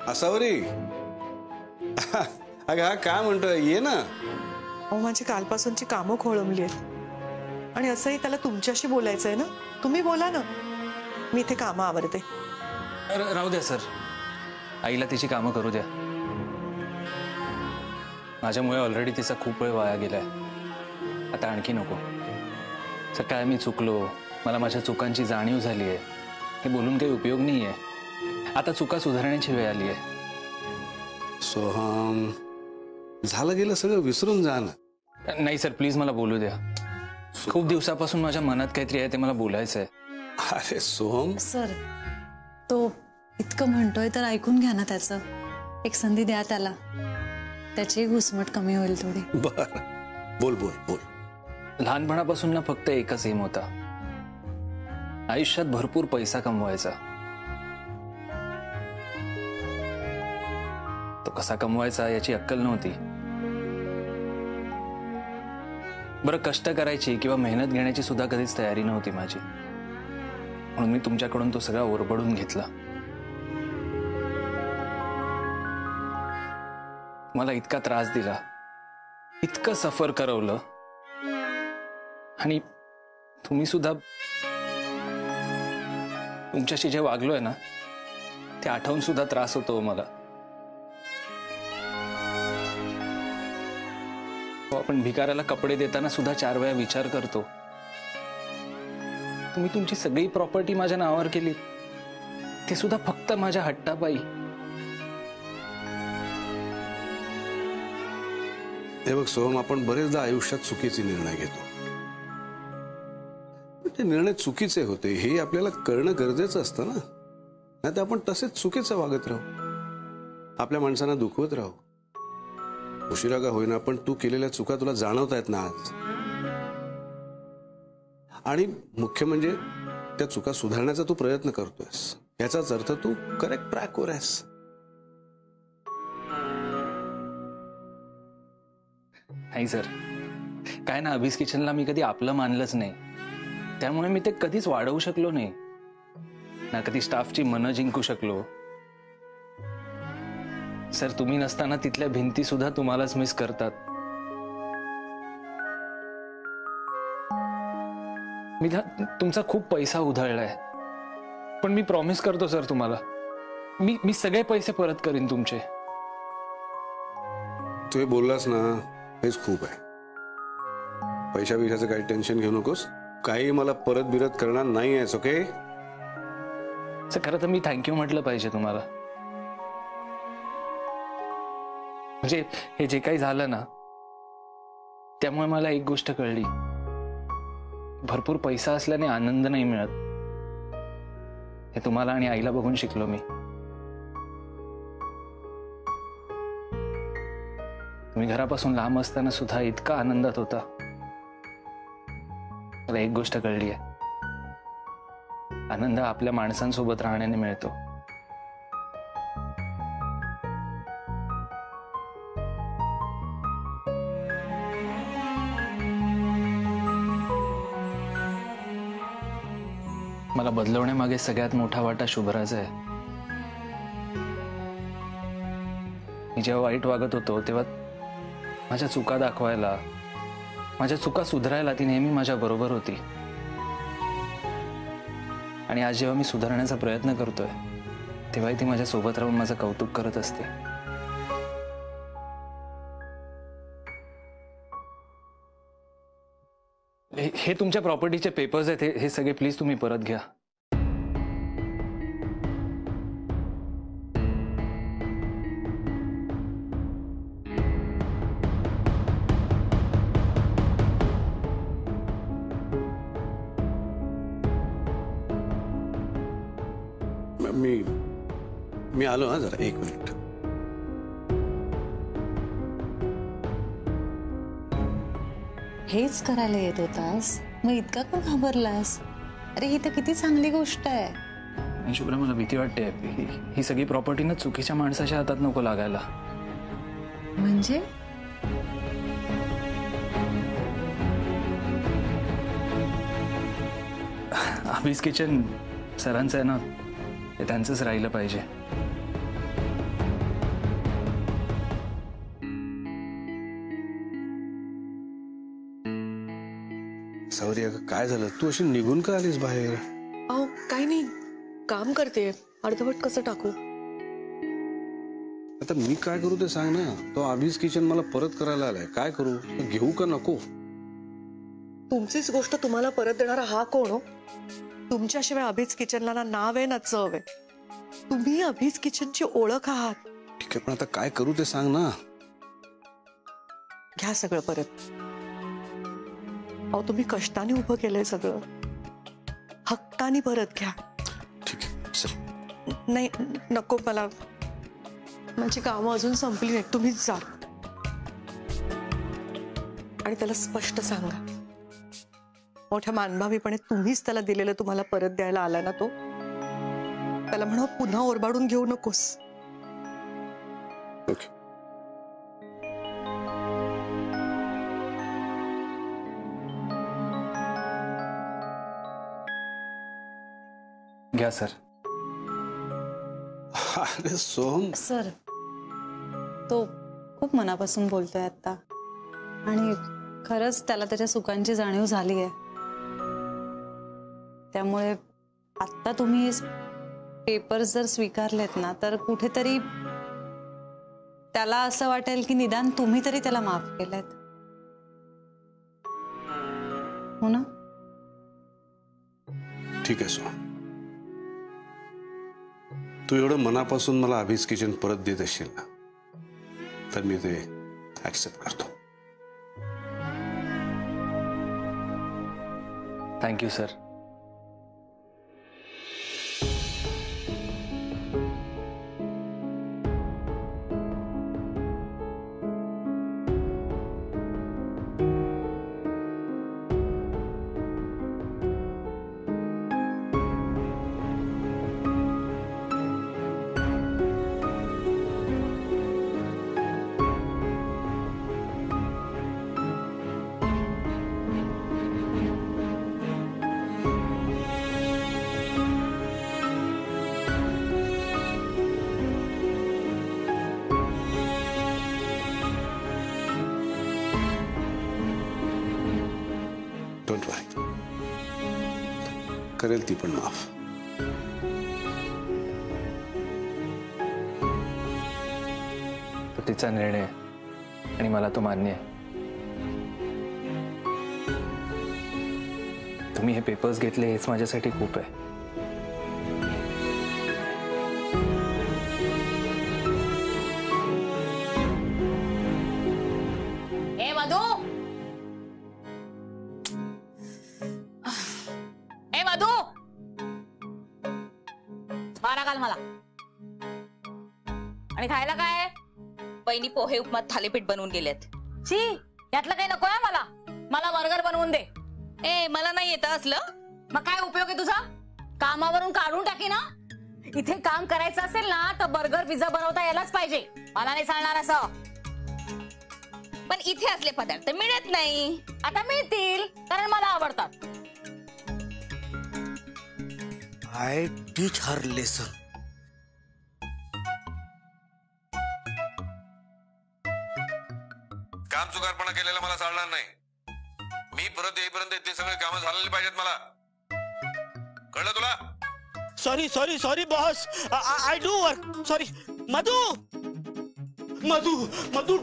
असावरी अगं हा काय म्हणतोय, ये ना. अहो माझी कालपासूनची कामं खोळंबली आहेत आणि असंही त्याला तुमच्याशी बोलायचंय ना. तुम्ही बोला ना, मी इथे कामं आवरते. राहू द्या सर, आईला तिची कामं करू द्या. माझ्यामुळे ऑलरेडी तिचा खूप वेळ वाया गेलाय, आता आणखी नको. सर काय मी चुकलो, मला माझ्या चुकांची जाणीव झाली आहे. हे बोलून काही उपयोग नाही आहे. आता चुका सुधारण्याची वेळ आली आहे. सोहम, झालं गेलं सगळं विसरून जा ना. नाही सर, प्लीज मला बोलू द्या. खूप दिवसापासून माझ्या मनात काहीतरी आहे, ते मला बोलायचं आहे. अरे सोहम सर, तो इतकं म्हणतोय तर ऐकून घ्या ना त्याचं. एक संधी द्या त्याला, त्याची घुसमट कमी होईल थोडी. बर, बोल बोल बोल. लहानपणापासून ना फक्त एकच एम होता, आयुष्यात भरपूर पैसा कमवायचा. तो कसा कमवायचा याची अक्कल नव्हती. बरं, कष्ट करायची किंवा मेहनत घेण्याची सुद्धा कधीच तयारी नव्हती माझी. म्हणून मी तुमच्याकडून तो सगळा ओरबडून घेतला. मला इतका त्रास दिला, इतकं सफर करवलं, आणि तुम्ही सुद्धा तुमच्याशी जे वागलोय ना ते आठवून सुद्धा त्रास होतो मला. आपण भिकाऱ्याला कपडे देताना सुद्धा 4 वेळा विचार करतो. तुम्ही तुमची सगळी प्रॉपर्टी माझ्या नावावर केली, ते सुद्धा फक्त माझ्या हट्टापायी. हे बघ सोहम, आपण बरेचदा आयुष्यात चुकीचे निर्णय घेतो. ते निर्णय चुकीचे होते हे आपल्याला कळणं गरजेचं असतं ना. नाही तर आपण तसेच चुकीचं वागत राहू, आपल्या माणसांना दुखवत राहू. उशिरा का होईना पण तू केलेल्या चुका तुला जाणवतायत ना आज. आणि मुख्य म्हणजे त्या चुका सुधारण्याचा तू प्रयत्न करतोयस, याचाच अर्थ तू करेक्ट ट्रॅकवर आहेस. नाही सर, काय ना, अभीस किचनला मी कधी आपलं मानलंच नाही. त्यामुळे मी ते कधीच वाढवू शकलो नाही ना, कधी स्टाफची मनं जिंकू शकलो. सर, तुम्ही नसताना तिथल्या भिंती सुद्धा तुम्हालाच मिस करतात. मी तुमचा खूप पैसा उधळलाय, पण मी प्रॉमिस करतो सर तुम्हाला, मी सगळे पैसे परत करीन तुमचे. तू हे बोललास ना, हेच खूप आहे. पैशा बिशाचं काही टेन्शन घेऊ नकोस, काही मला परत बिरत करणार नाही आहेस. ओके सर, खरं तर मी थँक्यू म्हटलं पाहिजे तुम्हाला. म्हणजे हे जे काही झालं ना, त्यामुळे मला एक गोष्ट कळली, भरपूर पैसा असल्याने आनंद नाही मिळत. हे तुम्हाला आणि आईला बघून शिकलो मी. तुम्ही घरापासून लांब असताना सुद्धा इतका आनंदात होता. मला एक गोष्ट कळली आहे, आनंद आपल्या माणसांसोबत राहण्याने मिळतो. मला बदलवण्यामागे सगळ्यात मोठा वाटा शुभ्राचा आहे. मी जेव्हा वाईट वागत होतो तेव्हा माझ्या चुका दाखवायला, माझ्या चुका सुधारायला ती नेहमी माझ्या बरोबर होती. आणि आज जेव्हा मी सुधारण्याचा प्रयत्न करतोय तेव्हा ती माझ्या सोबत राहून माझं कौतुक करत असते. हे तुमच्या प्रॉपर्टीचे पेपर्स आहेत, हे सगळे प्लीज तुम्ही परत घ्या. मी आलो हा, जरा 1 मिनिट. हेच करायला येत होतास, मग इतका का घाबरलास? अरे ही तर किती चांगली गोष्ट आहे. शुभ्रा, मला भीती वाटते. ही सगळी प्रॉपर्टी ना चुकीच्या माणसाच्या हातात नको लागायला. म्हणजे अभीस किचन सरांचं आहे ना, ते त्यांचंच राहिलं पाहिजे. सावरी, अगं काय झालं? तू अशी निघून का आलीस बाहेर? अहो काही नाही, काम करते, अर्धवट कसं टाकू? आता मी काय करू ते सांग ना. तो अभिज किचन मला परत करायला आलाय, काय करू? घेऊ का नको? तुमचीच गोष्ट तुम्हाला परत देणारा हा कोण हो? तुमच्याशिवाय अभिज किचनला ना नाव आहे ना चव आहे. तुम्ही अभिज किचनची ओळख आहात. ठीक आहे, पण आता काय करू ते सांग ना. घ्या सगळं परत. अहो तुम्ही कष्टाने उभं केलंय सगळं, हक्कानी परत घ्या. ठीक आहे, चल. नाही नको, मला माझी कामं अजून संपली नाहीत. तुम्हीच जा आणि त्याला स्पष्ट सांगा, मोठ्या मानभावीपणे तुम्हीच त्याला दिलेलं तुम्हाला परत द्यायला आला ना तो. त्याला म्हणा पुन्हा ओरबाडून घेऊ नकोस. ओके. घ्या सर. अरे सोहम, सर, तो खूप मनापासून बोलतोय आता आणि खरंच त्याला त्याच्या सुखांची जाणीव झाली आहे. त्यामुळे आता तुम्ही पेपर्स जर स्वीकारलेत ना तर कुठेतरी त्याला असं वाटेल की निदान तुम्ही तरी त्याला माफ केलंत, हो ना? ठीक आहे सोहम, तू एवढं मनापासून मला अभिज किचन परत देत असशील ना, तर मी ते ऍक्सेप्ट करतो. Thank you sir. डोंट वरी, करेल ती पण माफ. तो तिचा निर्णय आहे आणि मला तो मान्य आहे. तुम्ही हे पेपर्स घेतले हेच माझ्यासाठी खूप आहे. ए मधु, ए मधु, मारा काल मला. आणि खायला काय? बहिणी पोहे उपमात थालीपीठ बनवून गेलेत. शी, यातलं काही नको आहे मला. मला बर्गर बनवून दे. ए मला नाही येत असलं. मग काय उपयोग आहे तुझा? कामावरून काढून टाकी ना. इथे काम करायचं असेल ना तर बर्गर पिझ्झा बनवता यायलाच पाहिजे. मला नाही चालणार असं. पण इथे असले पदार्थ मिळत नाही. आता मिळतील कारण मला आवडतात. I teach her lesson. काम चुकारपणा केलेला मला चालणार नाही. मी परत येईपर्यंत इथली सगळी कामं झालेली पाहिजेत मला. कळलं तुला? Sorry, boss. I do work. Sorry. Madhu,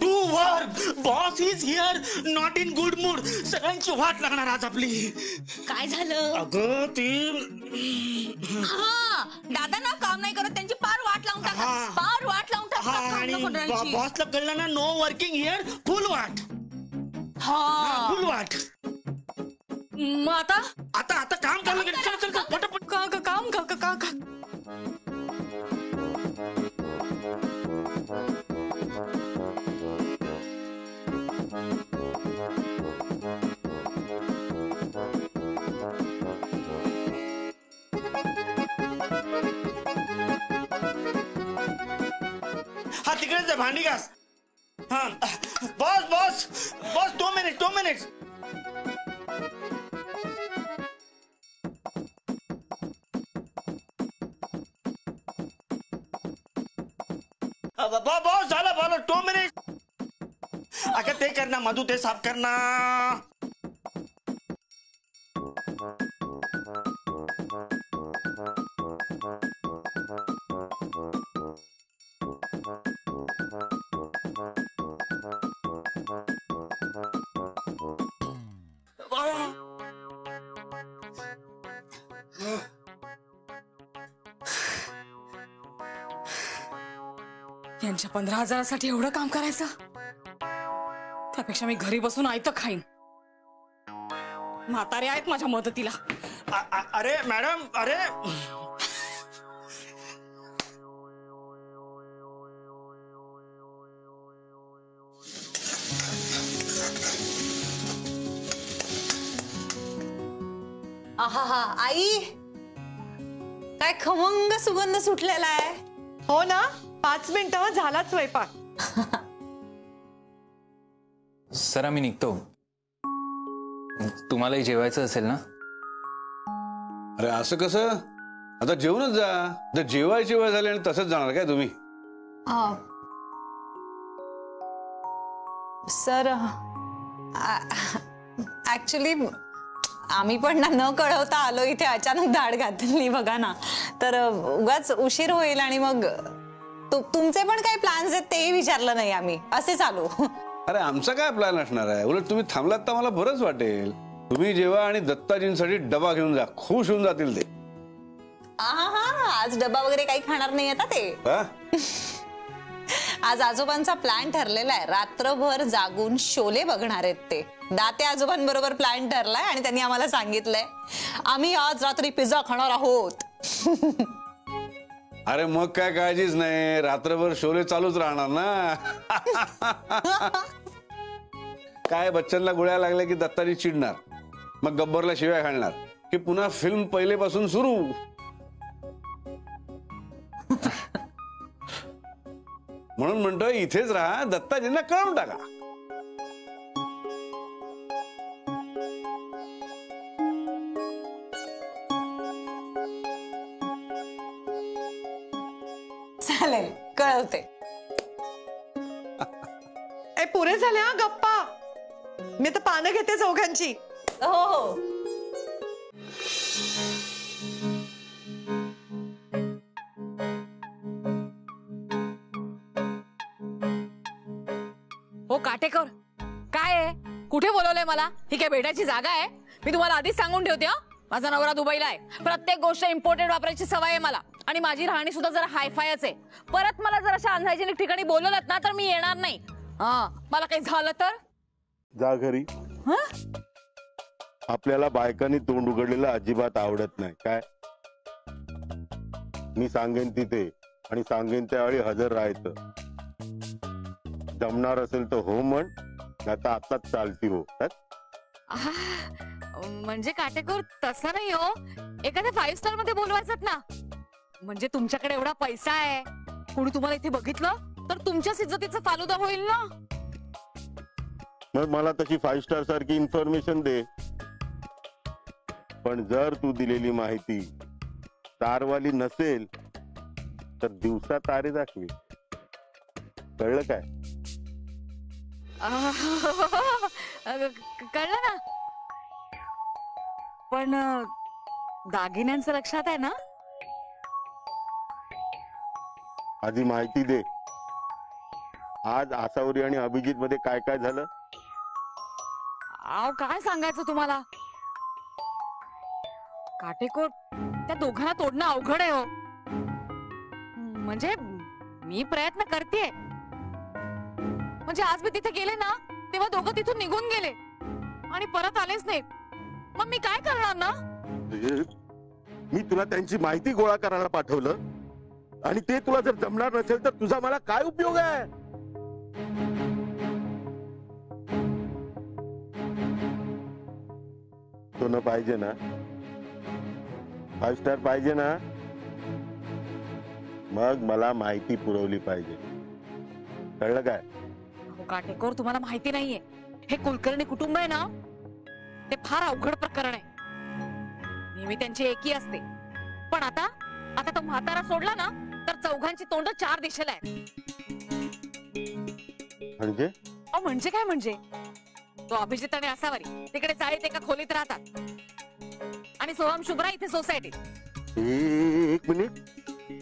do work. Boss is here, not in good mood. सगळ्यांची वाट लागणार आज आपली. काय झालं? अगं ती हा, दादा ना काम नाही करत, त्यांची पार वाट लावून टाका. हा. पार वाट लावून टाका. हा, काम आणि नको करायची. बॉसला कळलं ना, नो वर्किंग हिअर, फुल वाट. हा, फुल वाट. मग आता आता काम करणं गरजेचं. चल पटापट. काम हा तिकडेच आहे, भांडी घास. हा बॉस 2 मिनिट. बॉस झालं 2 मिनिट. अगं ते करना मधू, ते साफ करना. यांच्या 15,000साठी एवढं काम करायचं, त्यापेक्षा मी घरी बसून आयतं खाईन. म्हातारे आहेत माझ्या मदतीला. अरे मॅडम, अरे आहा आई, काय खमंग सुगंध सुटलेला आहे. हो ना, 5 मिनिटं झालाच स्वयंपाक. सर आम्ही निघतो. तुम्हालाही जेवायचं असेल ना? अरे असं कसं, आता जेवणच जा. जर जेवायची वेळ झाली आणि तसंच जाणार काय तुम्ही? सर ऍक्च्युली आम्ही पण ना न कळवता आलो इथे, अचानक धाड घातली बघा ना, तर उगाच उशीर होईल आणि मग तुमचे पण काही प्लॅन्स आहेत तेही विचारलं नाही आम्ही, असेच आलो. अरे आमचा काय प्लॅन असणार आहे? उलट तुम्ही थांबलात तर मला बरंच वाटेल. तुम्ही जेवा आणि दत्ताजींसाठी डबा घेऊन जा, खुश होऊन जातील ते. आज डबा वगैरे काही खाणार नाही आता ते. हा? आज आजोबांचा प्लॅन ठरलेला आहे, रात्रभर जागून शोले बघणार आहेत ते. दाते आजोबांबरोबर प्लॅन ठरलाय आणि त्यांनी आम्हाला सांगितलंय आम्ही आज रात्री पिझ्झा खाणार आहोत. अरे मग काय काळजीच नाही, रात्रभर शोले चालूच राहणार ना. काय बच्चनला गोळ्या लागल्या की दत्ताजी चिडणार, मग गब्बरला शिव्या घालणार की पुन्हा फिल्म पहिलेपासून सुरू. म्हणून म्हणतोय इथेच राहा, दत्ताजींना कळवून टाका. चालेल, कळवते. ए पुरे झाले हा गप्पा. मी तर पानं घेते चौघांची. हो हो. हो काटेकर, काय आहे? कुठे बोलवलंय मला? ही काय भेटायची जागा आहे? मी तुम्हाला आधीच सांगून ठेवते हा, माझा नवरा दुबईला आहे. प्रत्येक गोष्ट इम्पोर्टेड वापरायची सवय आहे मला, आणि माझी राहणी सुद्धा जरा हायफायच आहे. परत मला जर अशा अनहायजेनिक ठिकाणी बोलवलं ना तर मी येणार नाही. हा, मला काही झालं तर? जा घरी. आपल्याला बायकांनी तोंड उघडलेलं अजिबात आवडत नाही. काय मी सांगेन तिथे आणि सांगेन त्यावेळी हजर राहायचं. जमणार असेल तर हो म्हण, नाही तर आताच चालती हो. म्हणजे काटेकर तसं नाही हो, एखाद्या 5 स्टार मध्ये बोलवायचं ना. म्हणजे तुमच्याकडे एवढा पैसा आहे, कोणी तुम्हाला इथे बघितलं तर तुमच्या इज्जतीचा फालुदा होईल ना. मग मला तशी 5 स्टार सारखी इन्फॉर्मेशन दे. पण जर तू दिलेली माहिती तारवाली नसेल तर दिवसा तारे दाखवी. कळलं काय? कळलं ना. पण दागिन्यांचं लक्षात आहे ना? आधी माहिती दे. आज आसावरी आणि अभिजित मध्ये काय काय झालं? आव काय सांगायचं तुम्हाला काटेकोर, त्या दोघांना तोडणं अवघड आहे हो. म्हणजे मी प्रयत्न करतेय. म्हणजे आज मी तिथे गेले ना तेव्हा दोघं तिथून निघून गेले आणि परत आलेच नाहीत. मग मी काय करणार ना? मी तुला त्यांची माहिती गोळा करायला पाठवलं आणि ते तुला जर जमणार नसेल तर तुझा मला काय उपयोग आहे? सोनं पाहिजे ना? 5 स्टार पाहिजे ना? मग मला माहिती पुरवली पाहिजे. कळलं काय? हो काटेकोर, तुम्हाला माहिती नाहीये, हे कुलकर्णी कुटुंब आहे ना, ते फार अवघड प्रकरण आहे. नेहमी त्यांची एकी असते, पण आता तो म्हातारा सोडला ना तर चौघांची तोंड 4 दिशेला आहेत. म्हणजे? म्हणजे काय म्हणजे? तो अभिजित आणि आसावरी तिकडे चाळीत एका खोलीत राहतात आणि सोहम शुभ्रा इथे सोसायटीत. एक मिनिट,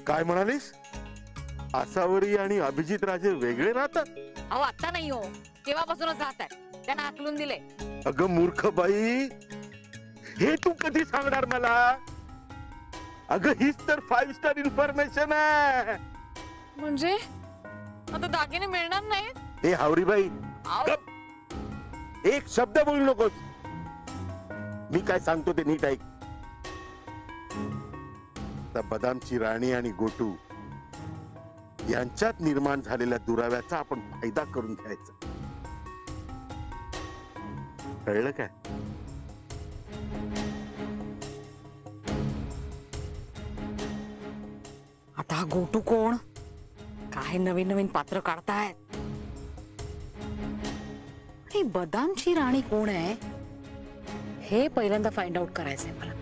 काय म्हणालीस? आसावरी आणि अभिजित राजे वेगळे राहतात? अहो आता नाही हो, केव्हापासूनच राहतात. त्यांना आकलून दिले. अगं मूर्ख बाई, हे तू कधी सांगणार मला? अगं हीच तर 5 स्टार इन्फॉर्मेशन आहे. म्हणजे आता दागिने मिळणार नाहीत. हे हावरीबाई, आव. गप. एक शब्द बोलू नकोस. मी काय सांगतो ते नीट ऐक. आता बदामची राणी आणि गोटू यांच्यात निर्माण झालेल्या दुराव्याचा आपण फायदा करून घ्यायचा. कळलं काय? आता हा गोटू कोण? काय नवीन नवीन पात्र काढतायत. ही बदामची राणी कोण आहे हे पहिल्यांदा फाइंड आउट करायचंय मला.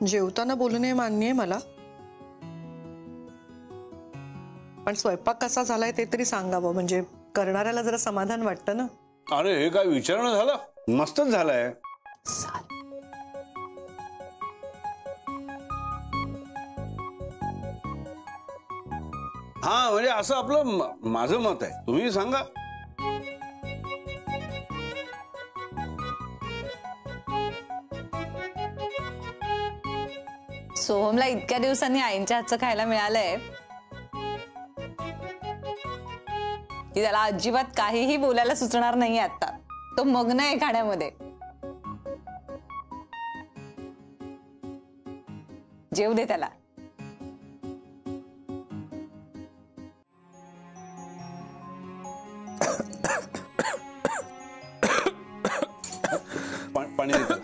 जेवताना बोलणे मान्य आहे मला, पण स्वयंपाक कसा झालाय ते तरी सांगावं, म्हणजे करणाऱ्याला जरा समाधान वाटतं ना. अरे हे काय विचारणं झालं, मस्तच झालंय. हा म्हणजे असं आपलं माझं मत आहे, तुम्ही सांगा. सोहमला इतक्या दिवसांनी आईंच्या हातचं खायला मिळालंय की त्याला अजिबात काहीही बोलायला सुचणार नाहीये. आता तो मग्न आहे खाण्यामध्ये. जेव दे त्याला. पाणी देतो.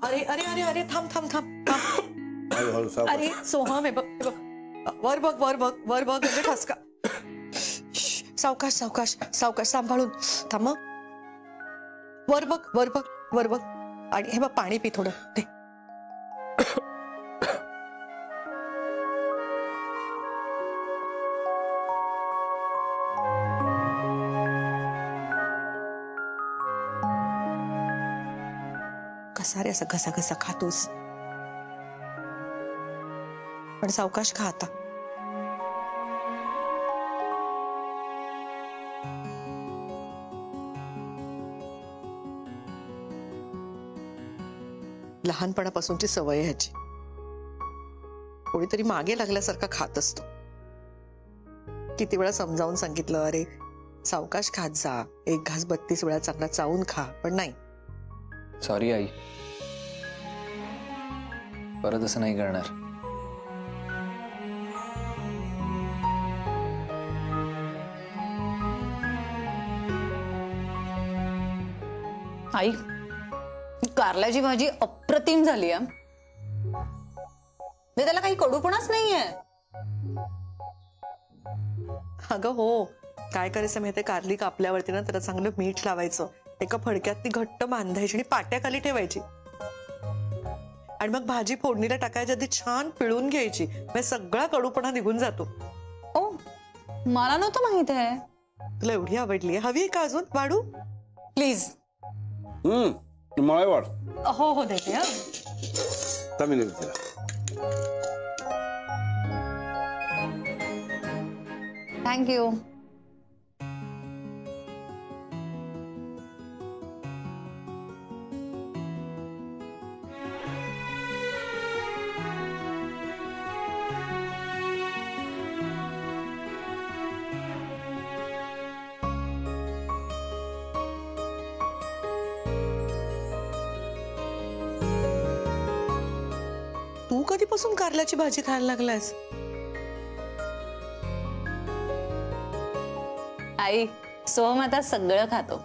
अरे अरे अरे अरे थांब थांब थांब थांब. हळूहळू सावकाश. अरे सोहम हे बघ हे बघ, वर बघ वर बघ वर बघ, म्हणजे ठसका. सावकाश सावकाश सावकाश, सांभाळून थांब. वर बघ वर बघ वर बघ. आणि हे बघ पाणी पी थोडं ते. कसा रे असं घसा घसा खातोस, पण सावकाश खा आता. लहानपणापासूनची सवय आहे ह्याची. कोणीतरी मागे लागल्यासारखा खात असतो. किती वेळा समजावून सांगितलं, अरे सावकाश खात जा, एक घास 32 वेळा चांगला चावून खा, पण नाही. सॉरी आई, परत असं नाही करणार. आई, कारल्याची भाजी अप्रतिम झाली आहे. त्याला काही कडूपणाच नाहीये. अगं हो, काय करायचं माहितीये, कारली कापल्यावरती ना त्याला चांगलं मीठ लावायचं, एका फडक्यात ती घट्ट बांधायची आणि पाट्याखाली ठेवायची, आणि मग भाजी फोडणीला टाकायच्या आधी छान पिळून घ्यायची, म्हणजे सगळा कडूपणा निघून जातो. ओ, मला नव्हतं माहित आहे. तुला एवढी आवडली, हवी का अजून वाढू? प्लीज. मला वाट. हो हो देते. हा तमी तिला. थँक्यू. तू कधीपासून कारल्याची भाजी खायला लागलायस? आई, सोहम आता सगळं खातो.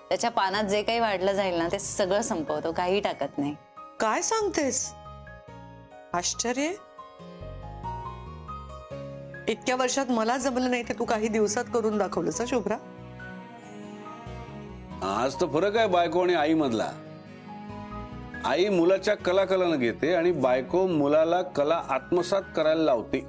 त्याच्या पानात जे काही वाढलं जाईल ना ते सगळं संपवतो, काही टाकत नाही. काय सांगतेस? आश्चर्य. इतक्या वर्षात मला जमलं नाही ते तू काही दिवसात करून दाखवलंस शुभ्रा. आज तर फरक आहे बायको आणि आई मधला. आई मुलाच्या कलाकलानं घेते आणि बायको मुलाला कला आत्मसात करायला लावते.